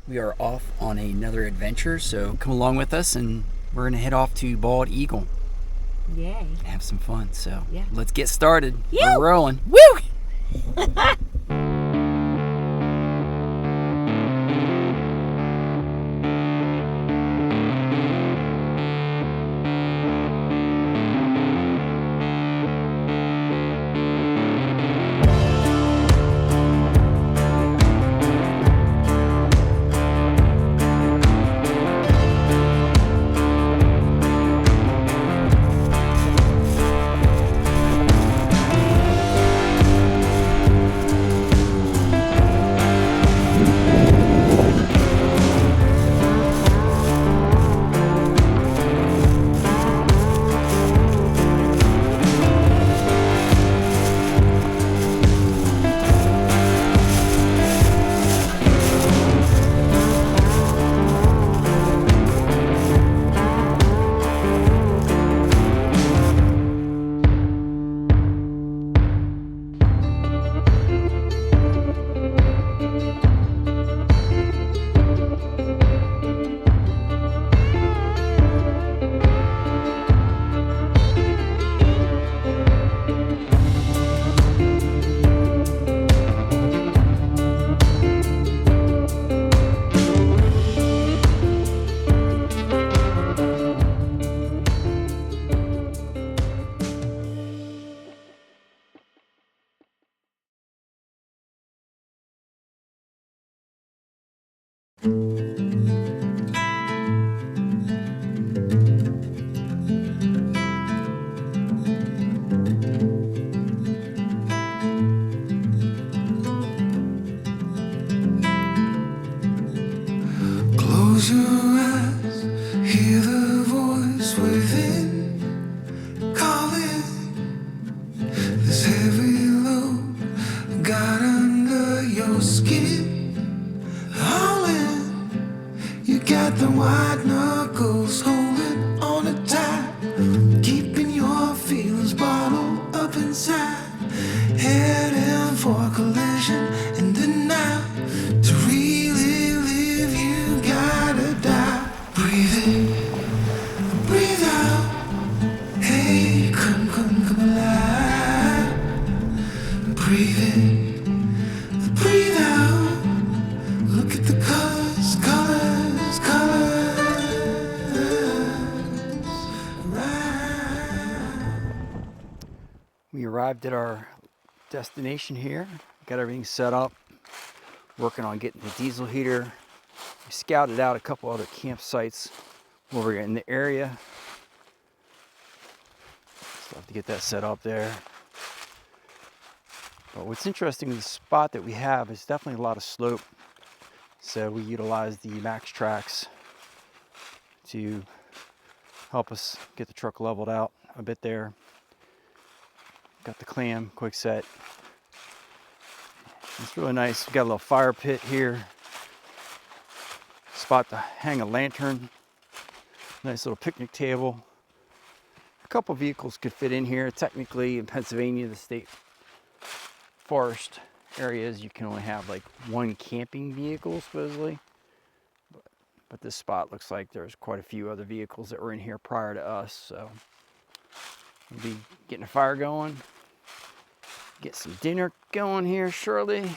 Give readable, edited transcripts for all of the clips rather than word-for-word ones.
We are off on another adventure, so come along with us and we're going to head off to Bald Eagle. Yay. Have some fun. So yeah. Let's get started. Woo! We're rolling. Woo! Close your eyes, hear the voice within calling. This heavy load got under your skin, hauling. You got the white knuckles holding on it tight, keeping your feelings bottled up inside, heading for collision in the night. To really live, you gotta die. Breathe in, breathe out. Hey, come alive. Breathe in, breathe out. Look at the colors, colors, colors. Right. We arrived at our destination here. Got everything set up. Working on getting the diesel heater. We scouted out a couple other campsites over in the area. Still have to get that set up there. But what's interesting is the spot that we have is definitely a lot of slope. So we utilize the max tracks to help us get the truck leveled out a bit there. Got the clam quick set. It's really nice. We've got a little fire pit here. Spot to hang a lantern. Nice little picnic table. A couple vehicles could fit in here. Technically in Pennsylvania, the state forest areas, you can only have like one camping vehicle supposedly. But this spot looks like there's quite a few other vehicles that were in here prior to us. So we'll be getting a fire going. Get some dinner going here shortly.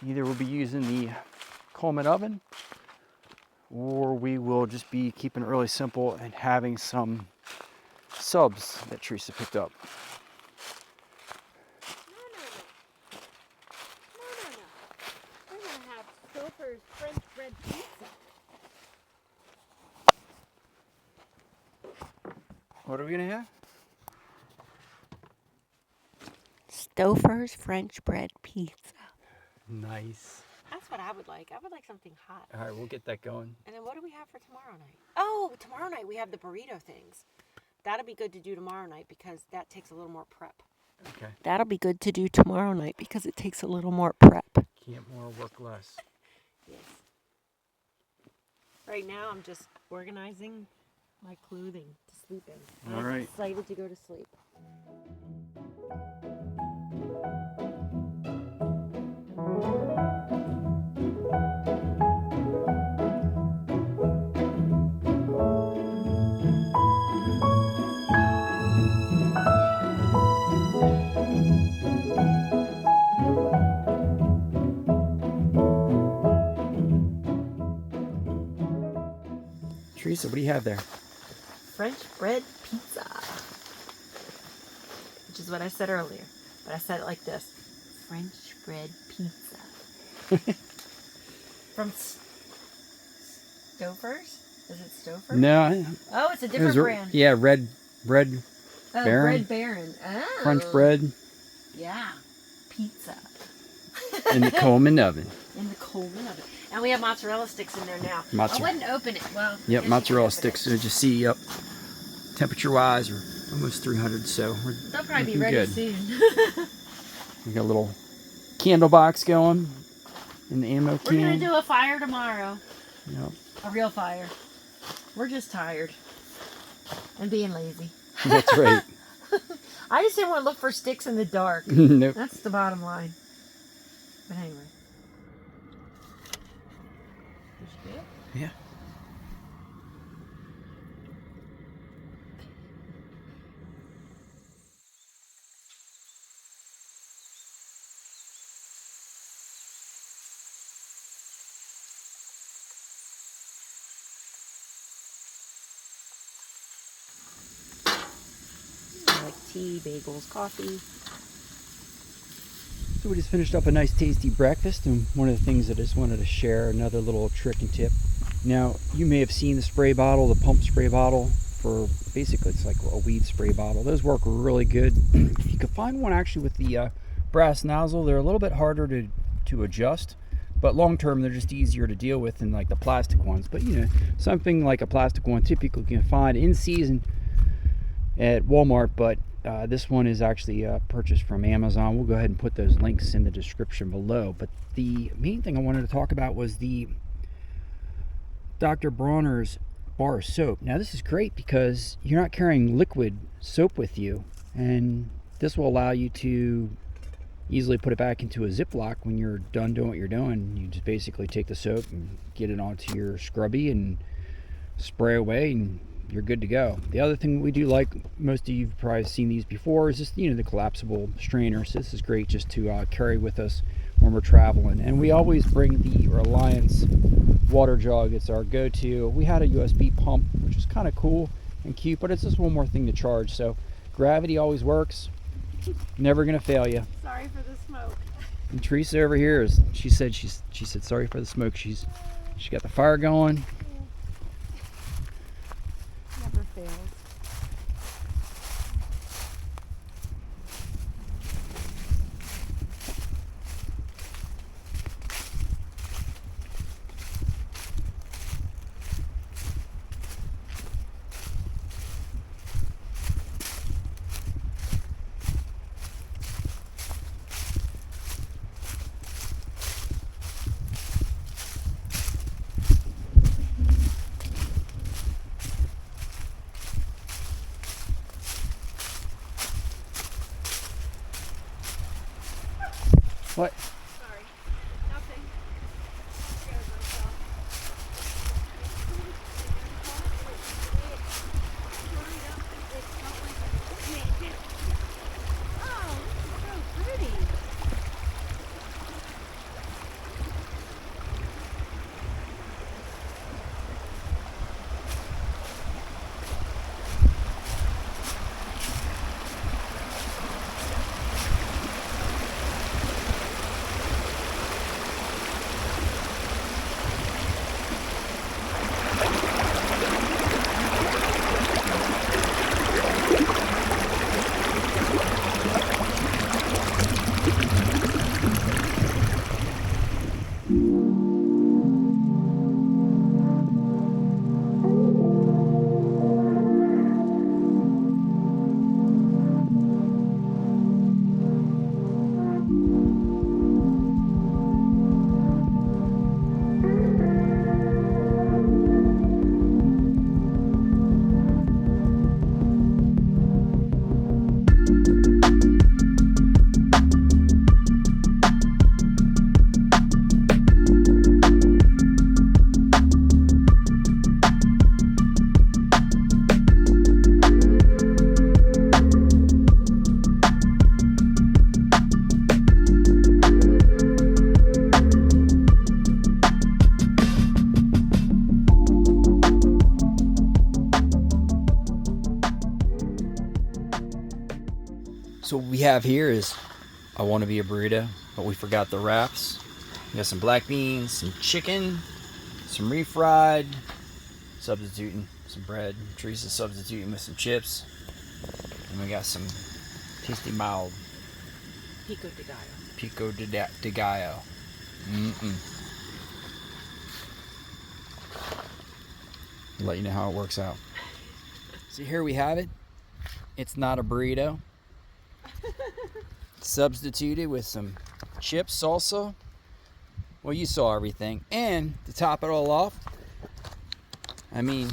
Either we'll be using the Coleman oven, or we will just be keeping it really simple and having some subs that Teresa picked up. No. We're gonna have Stouffer's French bread pizza. What are we gonna have? Stouffer's French bread pizza. Nice. That's what I would like. I would like something hot. All right, we'll get that going. And then what do we have for tomorrow night? Oh, tomorrow night we have the burrito things. That'll be good to do tomorrow night because that takes a little more prep. Okay. That'll be good to do tomorrow night because it takes a little more prep. Camp more, work less. Yes. Right now I'm just organizing my clothing to sleep in. All I'm right. excited to go to sleep. you have there? French bread pizza. Which is what I said earlier. But I said it like this. French bread pizza. From Stouffer's? Is it Stouffer's? No. Oh, it's a different brand. Yeah, Red Baron. Bread Baron. Oh. French bread. Yeah. Pizza. In the Coleman oven. In the Coleman oven. And we have mozzarella sticks in there now. Mozzarella. I wouldn't open it. Well, Yep, mozzarella sticks. So just see, yep. Temperature-wise, we're almost 300, so we're they'll probably be looking ready good. soon. We got a little candle box going in the ammo can. We're going to do a fire tomorrow. Yep. A real fire. We're just tired. And being lazy. That's right. I just didn't want to look for sticks in the dark. Nope. That's the bottom line. But anyway. Is good? Yeah. I like tea, bagels, coffee. So we just finished up a nice tasty breakfast, and one of the things that I just wanted to share, another little trick and tip. Now, you may have seen the spray bottle, the pump spray bottle, for basically it's like a weed spray bottle. Those work really good. If you could find one actually with the brass nozzle, they're a little bit harder to adjust, but long term they're just easier to deal with than like the plastic ones. But you know, something like a plastic one typically you can find in season at Walmart, but this one is actually purchased from Amazon. We'll go ahead and put those links in the description below. But the main thing I wanted to talk about was the Dr. Bronner's bar soap. Now this is great because you're not carrying liquid soap with you, and this will allow you to easily put it back into a Ziploc when you're done doing what you're doing. You just basically take the soap and get it onto your scrubby and spray away, and you're good to go. The other thing we do, like most of you've probably seen these before, is just, you know, the collapsible strainers. This is great just to carry with us when we're traveling. And we always bring the Reliance water jug. It's our go-to. We had a USB pump, which was kind of cool and cute, but it's just one more thing to charge. So gravity always works. Never gonna fail you. Sorry for the smoke. And Teresa over here is, she said sorry for the smoke. She got the fire going. Never fails. What? Sorry. Nothing. Scared myself. Oh, so pretty. So what we have here is, I want to be a burrito, but we forgot the wraps. We got some black beans, some chicken, some refried, substituting some bread. Teresa substituting with some chips. And we got some tasty mild pico de gallo. I'll let you know how it works out. So here we have it. It's not a burrito. Substituted with some chips, salsa. Well, you saw everything. And to top it all off, I mean,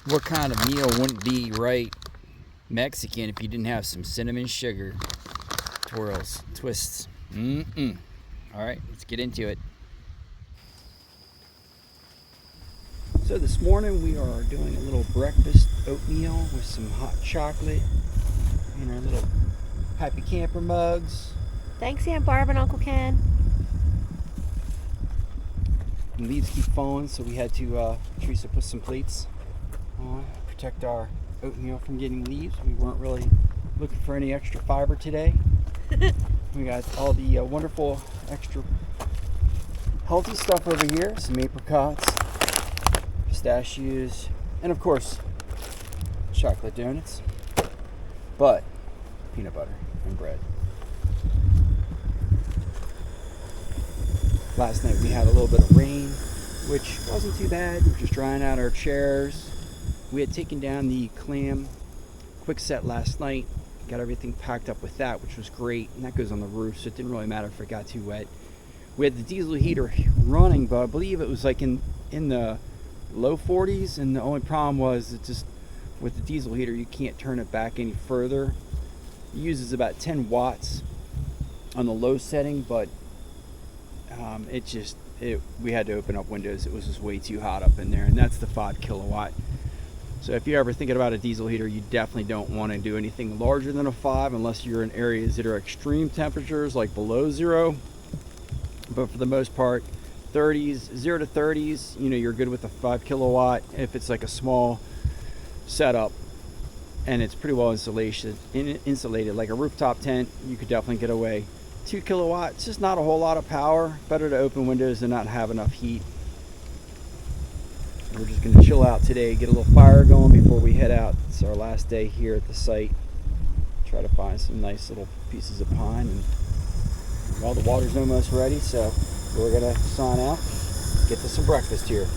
what kind of meal wouldn't be right Mexican if you didn't have some cinnamon sugar twirls, twists? All right, let's get into it. So this morning we are doing a little breakfast oatmeal with some hot chocolate and our little happy camper mugs. Thanks, Aunt Barb and Uncle Ken. The leaves keep falling, so we had to, Teresa put some plates on, protect our oatmeal from getting leaves. We weren't really looking for any extra fiber today. We got all the wonderful extra healthy stuff over here. Some apricots, pistachios, and of course, chocolate donuts. But peanut butter and bread. Last night we had a little bit of rain, which wasn't too bad. We were just drying out our chairs. We had taken down the clam quick set last night. Got everything packed up with that, which was great. And that goes on the roof, so it didn't really matter if it got too wet. We had the diesel heater running, but I believe it was like in the low 40s. And the only problem was it just, with the diesel heater, you can't turn it back any further. It uses about 10 watts on the low setting, but we had to open up windows. It was just way too hot up in there, and that's the 5 kilowatt. So if you're ever thinking about a diesel heater, you definitely don't want to do anything larger than a 5 unless you're in areas that are extreme temperatures like below 0. But for the most part, 30s, 0 to 30s, you're good with a 5 kilowatt. If it's like a small setup and it's pretty well insulated, like a rooftop tent, you could definitely get away. 2 kilowatts, just not a whole lot of power. Better to open windows and not have enough heat. We're just going to chill out today, get a little fire going before we head out. It's our last day here at the site. Try to find some nice little pieces of pine. And well, the water's almost ready, so we're going to sign out, get to some breakfast here.